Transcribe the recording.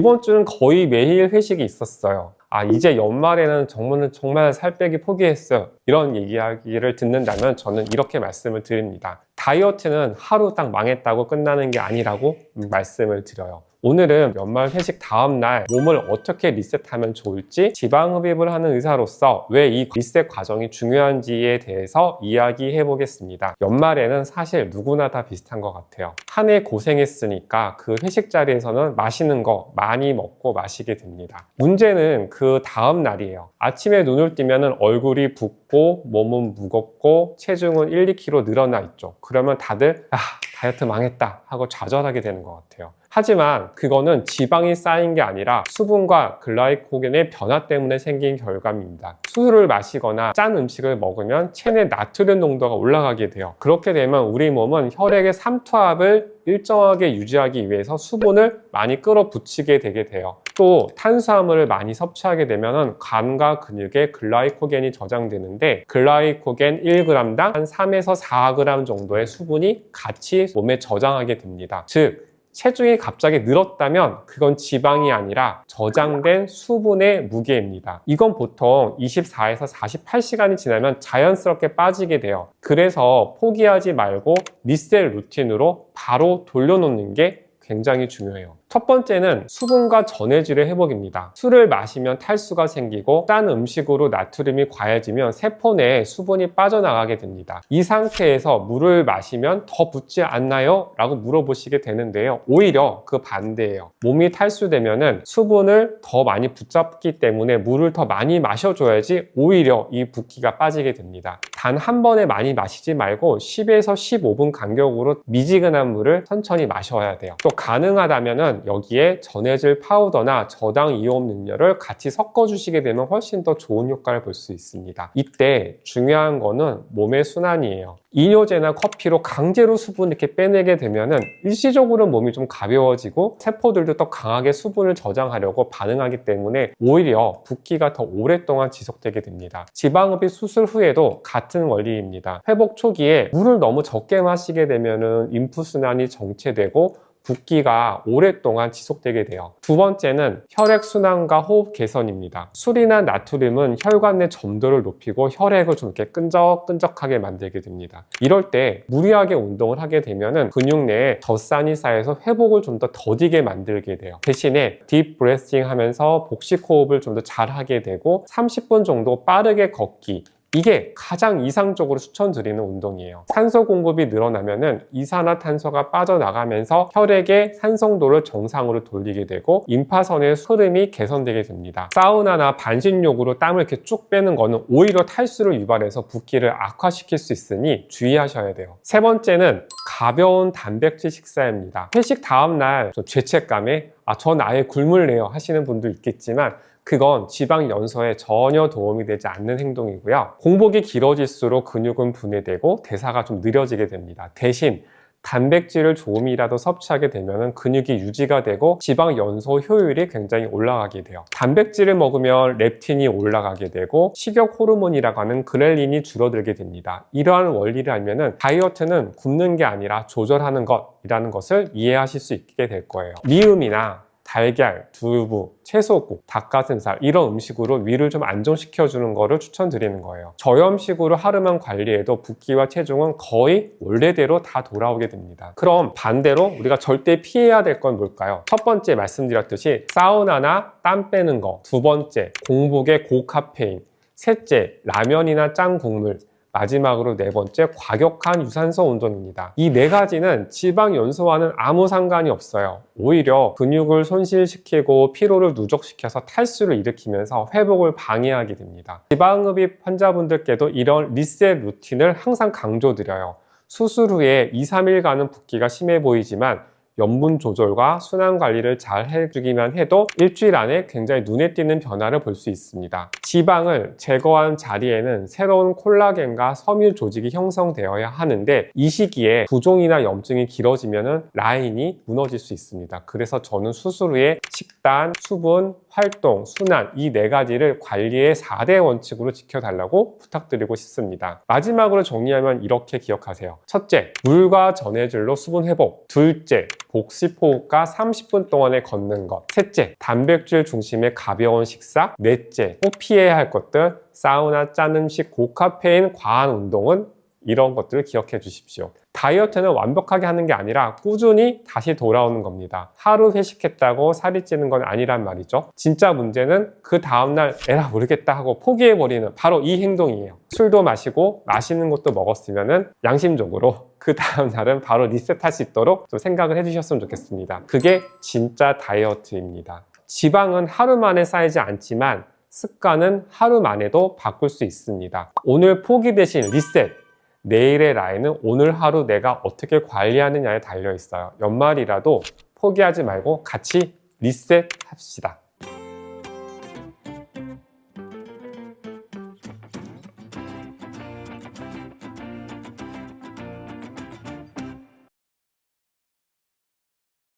이번 주는 거의 매일 회식이 있었어요. 이제 연말에는 정말 살 빼기 포기했어요. 이런 이야기를 듣는다면 저는 이렇게 말씀을 드립니다. 다이어트는 하루 딱 망했다고 끝나는 게 아니라고 말씀을 드려요. 오늘은 연말 회식 다음날 몸을 어떻게 리셋하면 좋을지, 지방 흡입을 하는 의사로서 왜 이 리셋 과정이 중요한지에 대해서 이야기해 보겠습니다. 연말에는 사실 누구나 다 비슷한 것 같아요. 한 해 고생했으니까 그 회식 자리에서는 맛있는 거 많이 먹고 마시게 됩니다. 문제는 그 다음 날이에요. 아침에 눈을 뜨면 얼굴이 붓고 몸은 무겁고 체중은 1, 2kg 늘어나 있죠. 그러면 다들 다이어트 망했다 하고 좌절하게 되는 것 같아요. 하지만 그거는 지방이 쌓인 게 아니라 수분과 글라이코겐의 변화 때문에 생긴 결과입니다. 술을 마시거나 짠 음식을 먹으면 체내 나트륨 농도가 올라가게 돼요. 그렇게 되면 우리 몸은 혈액의 삼투압을 일정하게 유지하기 위해서 수분을 많이 끌어붙이게 되게 돼요. 또 탄수화물을 많이 섭취하게 되면 간과 근육에 글라이코겐이 저장되는데, 글라이코겐 1g당 한 3에서 4g 정도의 수분이 같이 몸에 저장하게 됩니다. 즉 체중이 갑자기 늘었다면 그건 지방이 아니라 저장된 수분의 무게입니다. 이건 보통 24에서 48시간이 지나면 자연스럽게 빠지게 돼요. 그래서 포기하지 말고 리셋 루틴으로 바로 돌려놓는 게 굉장히 중요해요. 첫 번째는 수분과 전해질의 회복입니다. 술을 마시면 탈수가 생기고 짠 음식으로 나트륨이 과해지면 세포 내에 수분이 빠져나가게 됩니다. 이 상태에서 물을 마시면 더 붓지 않나요? 라고 물어보시게 되는데요. 오히려 그 반대예요. 몸이 탈수되면 수분을 더 많이 붙잡기 때문에 물을 더 많이 마셔줘야지 오히려 이 붓기가 빠지게 됩니다. 단 한 번에 많이 마시지 말고 10에서 15분 간격으로 미지근한 물을 천천히 마셔야 돼요. 또 가능하다면 여기에 전해질 파우더나 저당 이온 음료를 같이 섞어주시게 되면 훨씬 더 좋은 효과를 볼 수 있습니다. 이때 중요한 거는 몸의 순환이에요. 이뇨제나 커피로 강제로 수분 이렇게 빼내게 되면은 일시적으로 몸이 좀 가벼워지고 세포들도 더 강하게 수분을 저장하려고 반응하기 때문에 오히려 붓기가 더 오랫동안 지속되게 됩니다. 지방흡입 수술 후에도 같은 원리입니다. 회복 초기에 물을 너무 적게 마시게 되면은 림프순환이 정체되고 붓기가 오랫동안 지속되게 돼요. 두 번째는 혈액순환과 호흡 개선입니다. 술이나 나트륨은 혈관 내 점도를 높이고 혈액을 좀 이렇게 끈적끈적하게 만들게 됩니다. 이럴 때 무리하게 운동을 하게 되면 근육 내에 젖산이 쌓여서 회복을 좀 더 더디게 만들게 돼요. 대신에 딥 브레싱 하면서 복식 호흡을 좀 더 잘 하게 되고 30분 정도 빠르게 걷기, 이게 가장 이상적으로 추천드리는 운동이에요. 산소 공급이 늘어나면은 이산화탄소가 빠져나가면서 혈액의 산성도를 정상으로 돌리게 되고 임파선의 흐름이 개선되게 됩니다. 사우나나 반신욕으로 땀을 이렇게 쭉 빼는 거는 오히려 탈수를 유발해서 붓기를 악화시킬 수 있으니 주의하셔야 돼요. 세 번째는 가벼운 단백질 식사입니다. 회식 다음날 죄책감에 전 아예 굶을래요 하시는 분도 있겠지만 그건 지방 연소에 전혀 도움이 되지 않는 행동이고요. 공복이 길어질수록 근육은 분해되고 대사가 좀 느려지게 됩니다. 대신 단백질을 조금이라도 섭취하게 되면 근육이 유지가 되고 지방 연소 효율이 굉장히 올라가게 돼요. 단백질을 먹으면 렙틴이 올라가게 되고 식욕 호르몬이라고 하는 그렐린이 줄어들게 됩니다. 이러한 원리를 알면 다이어트는 굶는 게 아니라 조절하는 것이라는 것을 이해하실 수 있게 될 거예요. 미음이나 달걀, 두부, 채소국, 닭가슴살 이런 음식으로 위를 좀 안정시켜주는 거를 추천드리는 거예요. 저염식으로 하루만 관리해도 붓기와 체중은 거의 원래대로 다 돌아오게 됩니다. 그럼 반대로 우리가 절대 피해야 될 건 뭘까요? 첫 번째 말씀드렸듯이 사우나나 땀 빼는 거, 두 번째 공복의 고카페인, 셋째 라면이나 짠 국물, 마지막으로 네 번째 과격한 유산소 운동입니다. 이 네 가지는 지방 연소와는 아무 상관이 없어요. 오히려 근육을 손실시키고 피로를 누적시켜서 탈수를 일으키면서 회복을 방해하게 됩니다. 지방흡입 환자분들께도 이런 리셋 루틴을 항상 강조드려요. 수술 후에 2, 3일간은 붓기가 심해 보이지만 염분 조절과 순환 관리를 잘 해주기만 해도 일주일 안에 굉장히 눈에 띄는 변화를 볼 수 있습니다. 지방을 제거한 자리에는 새로운 콜라겐과 섬유 조직이 형성되어야 하는데 이 시기에 부종이나 염증이 길어지면 라인이 무너질 수 있습니다. 그래서 저는 수술 후에 식단, 수분, 활동, 순환 이 네 가지를 관리의 4대 원칙으로 지켜달라고 부탁드리고 싶습니다. 마지막으로 정리하면 이렇게 기억하세요. 첫째, 물과 전해질로 수분 회복. 둘째, 복식 호흡과 30분 동안의 걷는 것. 셋째, 단백질 중심의 가벼운 식사. 넷째, 꼭 피해야 할 것들, 사우나, 짠 음식, 고카페인, 과한 운동은 이런 것들을 기억해 주십시오. 다이어트는 완벽하게 하는 게 아니라 꾸준히 다시 돌아오는 겁니다. 하루 회식했다고 살이 찌는 건 아니란 말이죠. 진짜 문제는 그 다음날 에라 모르겠다 하고 포기해버리는 바로 이 행동이에요. 술도 마시고 맛있는 것도 먹었으면 양심적으로 그 다음날은 바로 리셋할 수 있도록 좀 생각을 해주셨으면 좋겠습니다. 그게 진짜 다이어트입니다. 지방은 하루 만에 쌓이지 않지만 습관은 하루 만에도 바꿀 수 있습니다. 오늘 포기 대신 리셋. 내일의 라인은 오늘 하루 내가 어떻게 관리하느냐에 달려 있어요. 연말이라도 포기하지 말고 같이 리셋합시다.